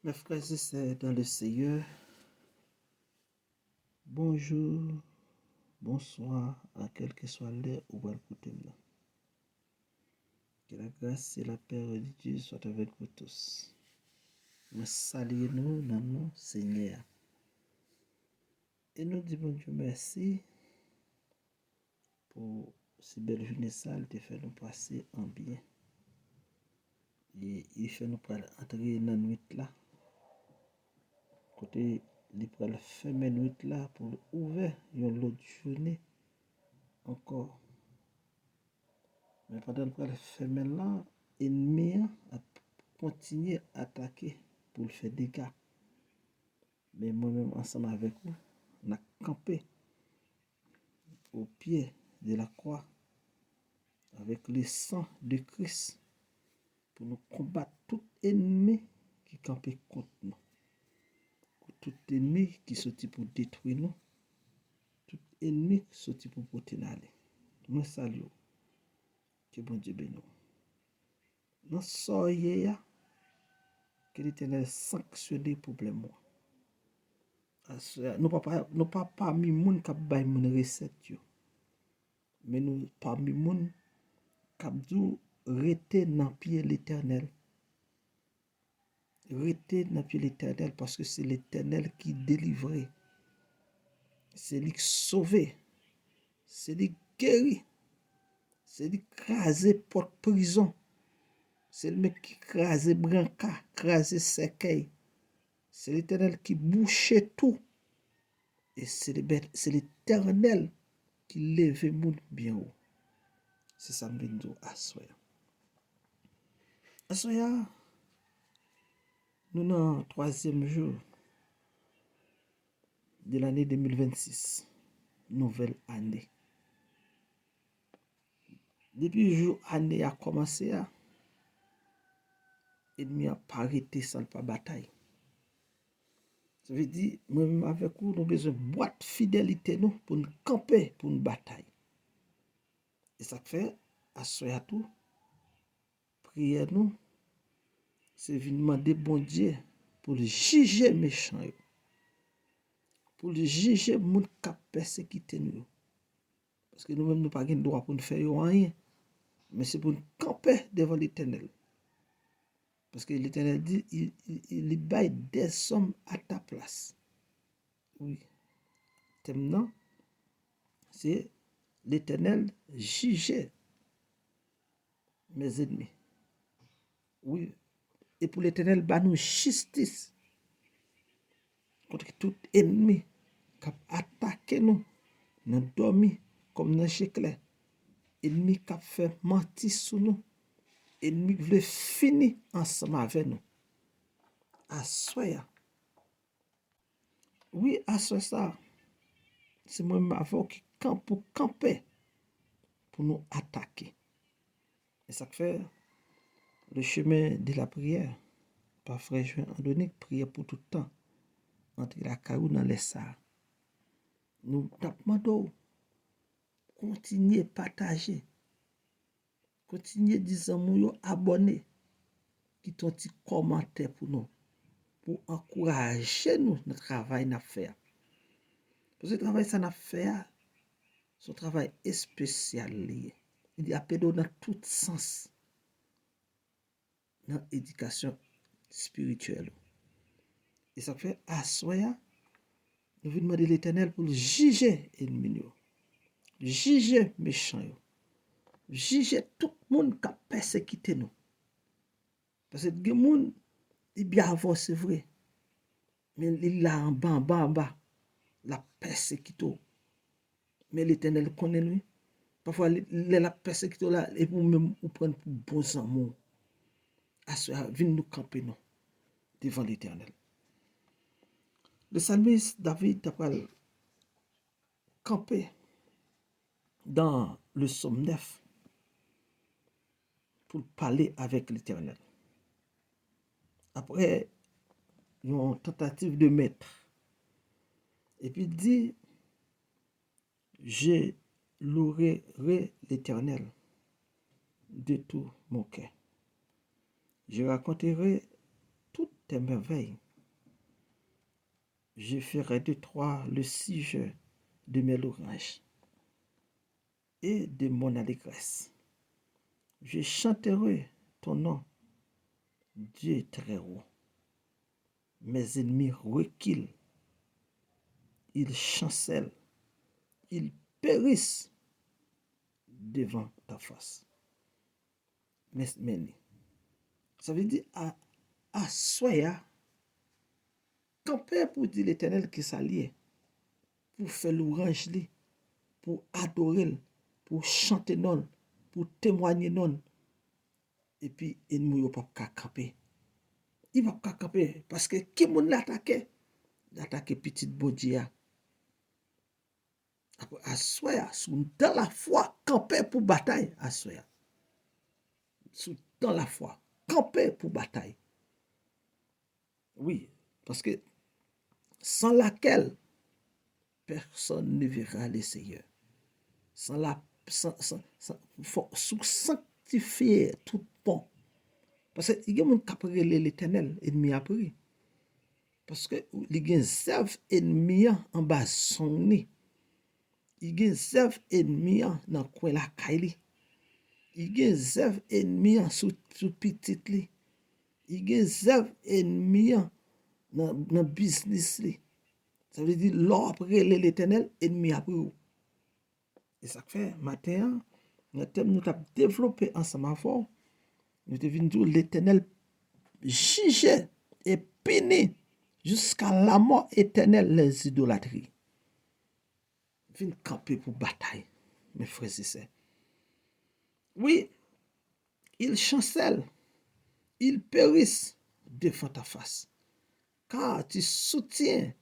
Mes frères et sœurs dans le Seigneur, bonjour, bonsoir, à quel que soit l'heure où vous écoutez moi. Que la grâce et la paix de Dieu soient avec vous tous. Nous saluons dans le Seigneur. Et nous disons Dieu merci pour ces belles journées sales de faire nous passer en bien. Et il fait nous entrer dans la nuit là. Côté, il peut fermer la nuit là pour ouvrir une autre journée encore. Mais pendant que le fermer là, l'ennemi a continué à attaquer pour le faire des dégâts. Mais moi-même, ensemble avec vous, on a campé au pied de la croix avec le sang de Christ pour nous combattre tout ennemi qui campait contre nous. Tout ennemi qui sortit pour détruire nous. Tout ennemi qui sortit pour porter l'aller. Nous saluons. Que bon Dieu bénisse. Nous soyons que l'Éternel sanctionne pour problème. Nous pas parmi moun qui bay moun recette yo. Mais nous parmi moun qui dou rete dans pied l'Éternel. Rete dans pied l'Éternel parce que c'est l'Éternel qui délivre. C'est lui qui sauve. C'est lui qui guérit. C'est lui qui crase porte prison. C'est lui qui crase branca, crase cercueil. C'est l'Éternel qui bouche tout. Et c'est l'Éternel qui lève moun bien haut. C'est ça que je dis à soi. À soi, nous sommes le troisième jour de l'année 2026. Nouvelle année. Depuis le jour où l'année a commencé, l'ennemi a pas arrêté sans pas bataille. Ça veut dire, moi-même avec vous, nous avons besoin de boîte fidélité nous, pour nous camper, pour nous bataille. Et ça fait, à soi tout, prière nous, c'est venir demander bon Dieu pour le juger méchant, pour le juger les gens qui persécutent nous. Parce que nous-mêmes, nous n'avons pas le droit pour nous faire rien, mais c'est pour nous camper devant l'Éternel. Parce que l'Éternel dit, il baille des hommes à ta place. Oui. Maintenant, c'est l'Éternel juger mes ennemis. Oui. Et pour l'Éternel, bah nous justice contre tout ennemi qui a attaqué nous, nous dormi comme dans le ennemi qui a fait mentir sur nous, ennemi qui veut finir ensemble avec nous. À soi. Oui, à soi ça. C'est moi-même avant qui campe pour camper, pour nous attaquer. Et ça fait le chemin de la prière. Par frère Jean Andonique, prière pour tout le temps. Entre la caillou dans les sards. Nous demandons, continuez à partager. Continuez à dire nous abonner. Qui t'ont dit commentaire pour nous. Pour encourager nous dans le travail qu'on a fait. Parce que le travail qu'on a fait, c'est un travail spécial. Il y a pédo dans tout sens. Dans l'éducation spirituelle. Et ça fait à soi, nous venons demander l'Éternel pour juger l'ennemi, juger méchant, juger tout le monde qui a persécuté nous. Parce que les gens, ils bien avant, c'est vrai. Mais il là en bas, en bas, la persécuté. Mais l'Éternel connaît lui. Parfois, la persécution là, et pour même vous prendre pour bons amours. À ce viens nous camper nous, devant l'Éternel. Le psalmiste David a campé dans le psaume 9 pour parler avec l'Éternel. Après, une tentative de maître. Et puis il dit, je louerai l'Éternel de tout mon cœur. Je raconterai toutes tes merveilles. Je ferai de toi le sujet de mes louanges et de mon allégresse. Je chanterai ton nom, Dieu très haut. Mes ennemis reculent, ils chancellent, ils périssent devant ta face. Mais, ça veut dire à soya, camper pour dire l'Éternel qui s'allie, pour faire louange, pour adorer, pour chanter non, pour témoigner non. Et puis, il ne peut pas camper. Il ne va pas camper parce que qui moun l'attaque? L'attaque petit Bodia. À soya, dans la foi, camper pour bataille, à soya. Dans la foi, camper pour bataille. Oui, parce que sans laquelle personne ne verra le Seigneur. Faut sanctifier tout bon. Parce que il y a mon capable l'Éternel ennemi après. Parce que il y a serve ennemi en bas son nez. Il y a serve ennemi dans coin la caille. Il y a serve ennemi sous petite li. Il y a serve ennemi dans business li. Ça veut dire l'or après l'Éternel ennemi après. Et ça fait matin, nous avons développé ensemble avant. Nous devons dire l'Éternel juger et punir jusqu'à la mort éternelle les idolâtries. Viens camper pour bataille, mes frères et sœurs. Oui, ils chancellent, ils périssent devant ta face, car tu soutiens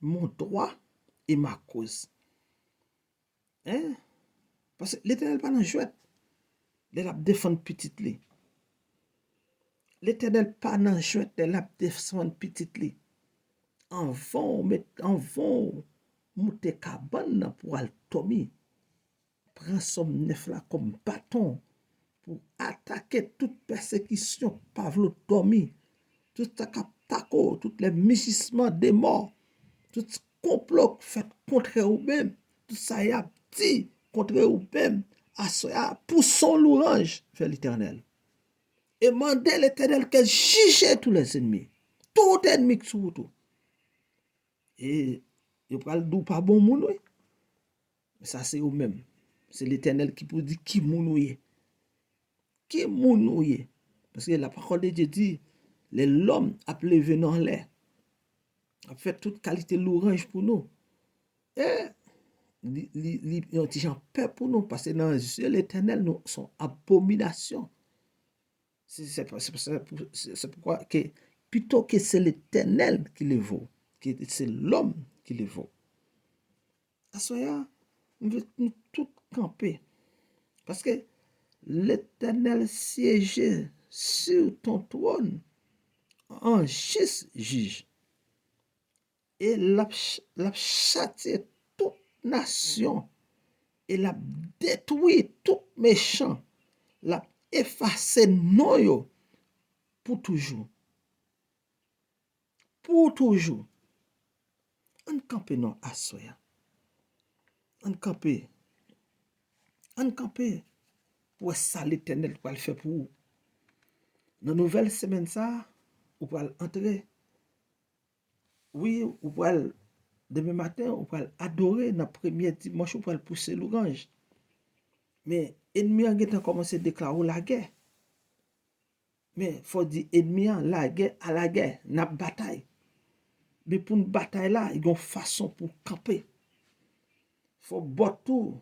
mon droit et ma cause. Hein? Parce que l'Éternel pas dans jouet, il a défendre petite li. L'Éternel pas dans jouet, il a défendre petite li. En vont monter cabane pour aller tomber. Prends somme neuf là comme bâton pour attaquer toute persécution, pas vouloir dormir. Tout tous les mugissements des morts, tout complot fait contre eux-mêmes, tout ça y a dit contre eux-mêmes, pour son louange vers l'Éternel. Et mandez l'Éternel qu'elle juge tous les ennemis, tout ennemi qui sont autour. Et il parle d'où pas bon moun, oui. Mais ça c'est eux-mêmes. C'est l'Éternel qui peut dire qui moun est. Qui moun est. Parce que la parole de Dieu dit, l'homme a levé dans l'air, a fait toute qualité louange pour nous. Et il y a des gens peur pour nous, parce que dans les yeux de l'Éternel, nous sommes abomination. C'est pourquoi que, plutôt que c'est l'Éternel qui le vaut, que c'est l'homme qui le vaut. À ce nous devons tout camper. Parce que l'Éternel siège sur ton trône en juste juge. Et l'a châtié toute nation. Et l'a détruit tout méchant. L'a effacé non pour toujours. Pour toujours. On campe non à soya. On campe. On campe. Pour ça l'Éternel pour le faire pour vous. Dans la nouvelle semaine ça, vous pouvez entrer. Oui, vous pouvez demain matin, vous pouvez adorer dans le premier dimanche, vous pouvez pousser l'orange. Mais ennemi a commencé à déclarer la guerre. Mais il faut dire ennemi la guerre à la guerre, la bataille. Mais pour une bataille là, il y a une façon pour camper. Il faut boire tout.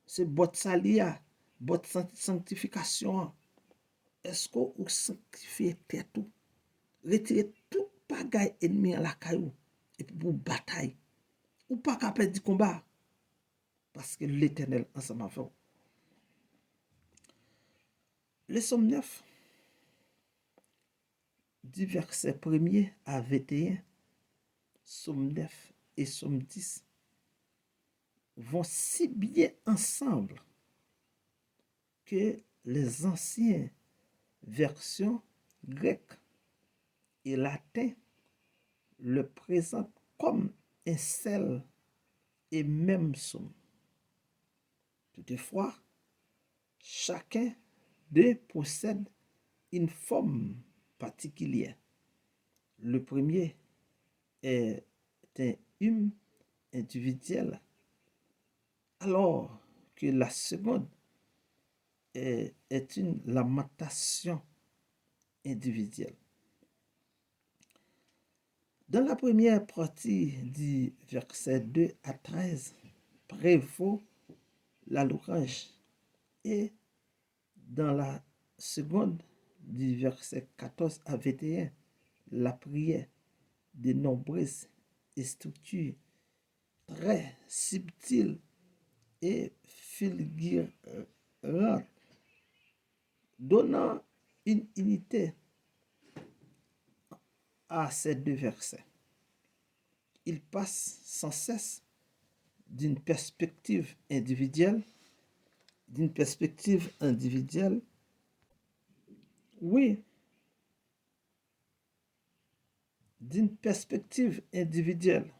C'est boire salia, boire sanctification. Est-ce que vous sanctifiez tout? Retirez tout bagaille ennemi à la caillou. Et puis pour bataille. Ou pas qu'à perdre du combat. Parce que l'Éternel ensemble avec vous. Le Somme 9, du verset 1er à 21, Somme 9 et Somme 10 vont si bien ensemble que les anciennes versions grecques et latin le présentent comme un seul et même somme. Toutefois, chacun d'eux possède une forme particulière. Le premier est un hymne individuel, alors que la seconde est une lamentation individuelle. Dans la première partie du verset 2 à 13, prévaut la louange et dans la seconde du verset 14 à 21, la prière de nombreuses structures très subtiles et filigranes, donnant une unité à ces deux versets. Il passe sans cesse d'une perspective individuelle, oui, d'une perspective individuelle.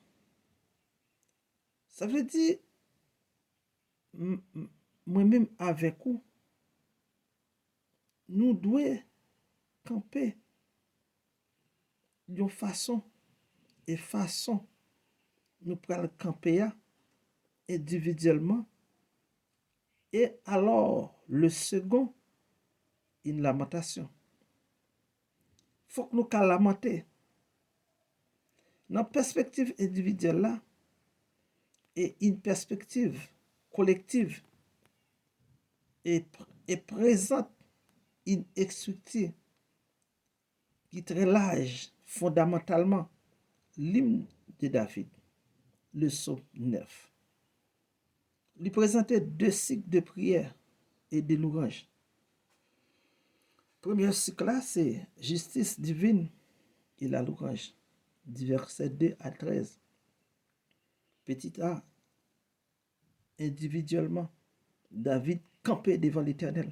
Ça veut dire, moi-même avec vous, nous devons camper d'une façon nous prenons camper individuellement et alors le second une lamentation. Faut que nous lamenter. Dans la perspective individuelle là et une perspective collective et présente une structure qui très large fondamentalement l'hymne de David, le psaume 9. Il présentait deux cycles de prière et de louange. Premier cycle là, c'est justice divine et la louange, du verset 2 à 13. Petit a, individuellement, David campait devant l'Éternel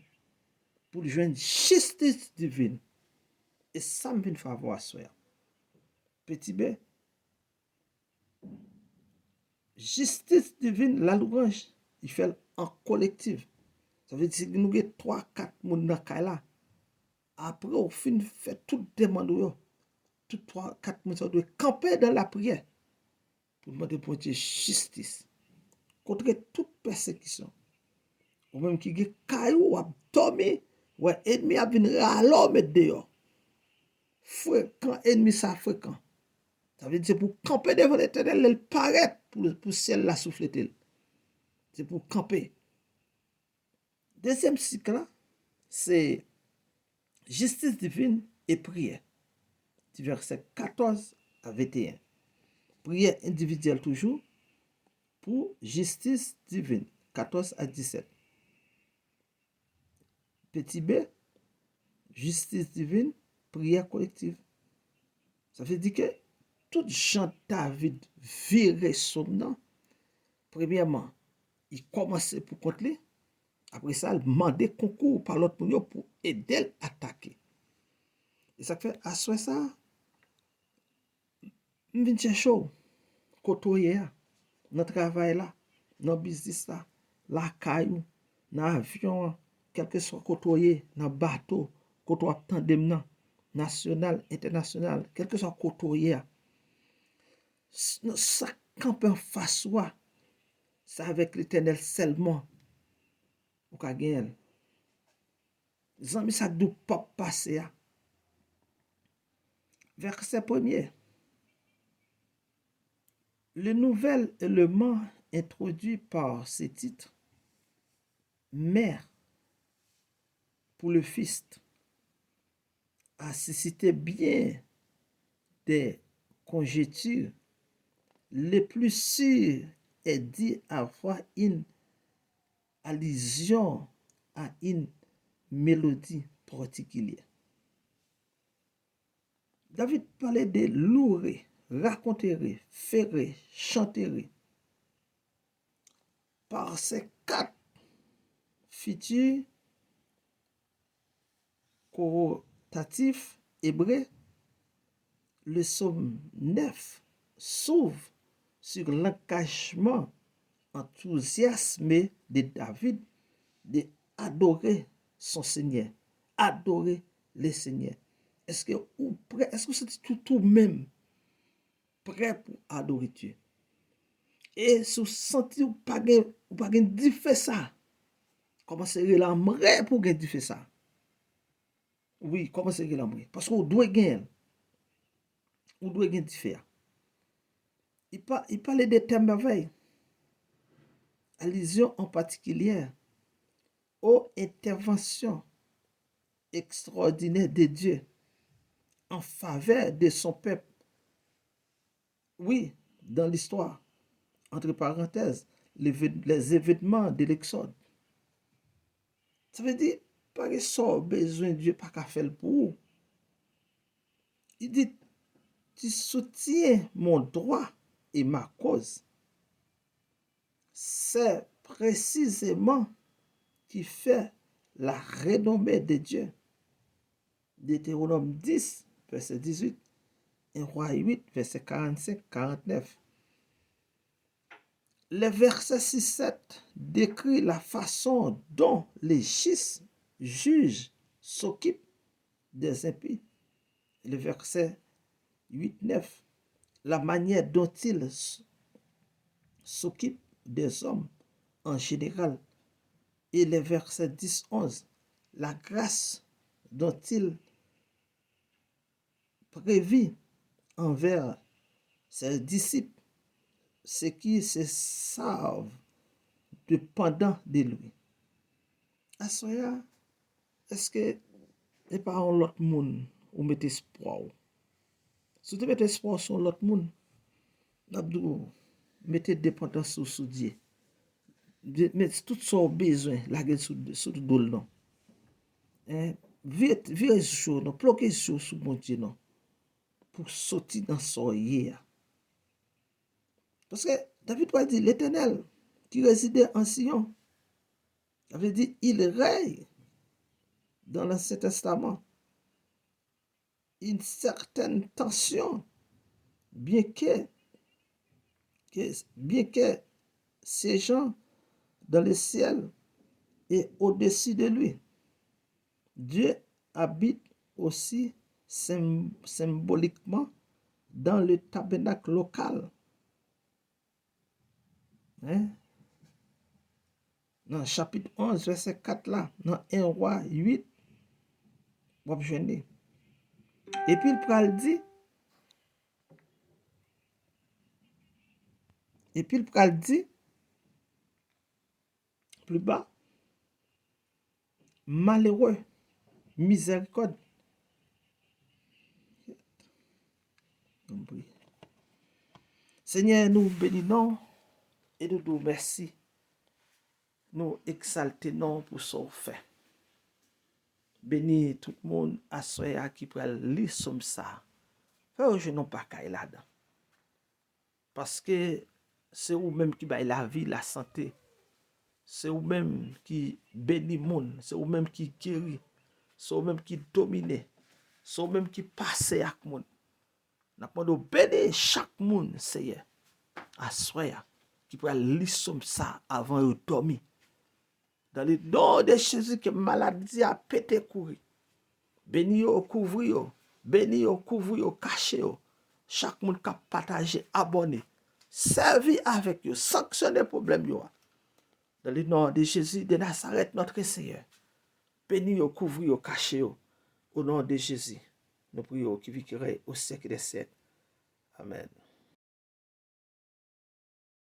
pour joindre justice divine. Et ça me fait voir soi. Petit b, justice divine, la louange, il fait en collectif. Ça veut dire que nous avons 3-4 personnes dans le là. Après, au fin, fait toute demande, tout 3-4 personnes doivent camper dans la prière pour demander pour Dieu justice contre toute persécution. Ou même qui est caillou, ou dormi, ou ennemi a venu râler mettre dehors. Fréquent, ennemi ça fréquent. Ça veut dire pour camper devant l'Éternel, il paraît pour ciel la souffler. C'est pour camper. Deuxième cycle, c'est justice divine et prière. Du verset 14 à 21. Prière individuelle toujours pour justice divine. 14 à 17. Petit b, justice divine, prière collective. Ça veut dire que tout Jean David viré son nom. Premièrement, il commençait pour contre lui. Après ça, il demandait concours par l'autre pour aider à attaquer. Et ça fait, à ce ça, je viens chercher côtoyer dans le travail là, dans le business là, la caillou, dans l'avion, quel que soit côtoyer, dans le bateau, côtoyer tandem national, international, quel que soit côtoyer. Ça campe en face soi, ça avec l'Éternel seulement, ou ka gagner. Zami ça doit pas passer. Verset 1er. Le nouvel élément introduit par ce titre, mère pour le fils, a suscité bien des conjectures. Le plus sûr est dit avoir une allusion à une mélodie particulière. David parlait de louer, raconter, faire, chanter. Par ces 4 futurs connotatifs hébreux, le psaume 9 s'ouvre sur l'engagement enthousiasmé de David d'adorer son Seigneur, adorer le Seigneur. Est-ce que vous prêt, est-ce que c'est tout même prêt pour adorer Dieu? Et si vous sentez ou pas de faire ça, commencez à l'aimer pour de faire ça. Oui, commencez à l'aimer. Parce que vous devez gagner. Vous devez gagner de faire. Il parlait des thèmes merveilles. Allusion en particulier aux interventions extraordinaires de Dieu en faveur de son peuple. Oui, dans l'histoire, entre parenthèses, les événements de l'Exode. Ça veut dire, pas que ça besoin de Dieu, pas qu'à faire pour vous. Il dit, tu soutiens mon droit et ma cause. C'est précisément qui fait la renommée de Dieu. Deutéronome 10, verset 18, et Roi 8, verset 45-49. Le verset 6-7 décrit la façon dont les juges s'occupent des impies. Le verset 8-9, la manière dont ils s'occupent des hommes en général. Et le verset 10-11, la grâce dont il prévit envers ses disciples, ceux qui se savent dépendants de lui. À ce est-ce que et pas en l'autre monde ou mettez espoir? Si vous mettez espoir sur l'autre monde, mettez dépendance sur Dieu. Mettez tout son besoin, la gueule sur le dos, non. Virez sur, non, bloquez sur mon Dieu, non. Pour sortir dans son hier. Parce que David va dire, l'Éternel qui résidait en Sion, avait dit, il règne dans l'Ancien Testament. Une certaine tension, bien que ces gens dans le ciel et au-dessus de lui, Dieu habite aussi symboliquement dans le tabernacle local. Dans chapitre 11, verset 4 là, dans 1 Roi 8, vous obtenez. Et puis il pral dit, plus bas, malheureux, miséricorde. Seigneur, nous bénissons et nous nous merci. Nous exaltons pour ce fait. Bénis tout le monde à soi qui peut lire comme ça. Frère, je n'ai pas qu'à là-dedans. Parce que c'est vous-même qui baille la vie, la santé. C'est vous-même qui bénit le monde. C'est vous-même qui guérit. C'est vous-même qui domine. C'est vous-même qui passe avec le monde. Nous avons bénir chaque monde, Seigneur, à soi qui peut lire comme ça avant de dormir. Dans le nom de Jésus, que maladie a pété courir. Béni yo, couvri yo. Béni yo, couvri yo, caché yo. Chaque monde qui a partagé, abonné, servi avec yo, sanctionné problème yo. Dans le nom de Jésus de Nazareth, notre Seigneur. Béni yo, couvri yo, caché yo. Au nom de Jésus, nous prions qui vivrait au siècle des siècles. Amen.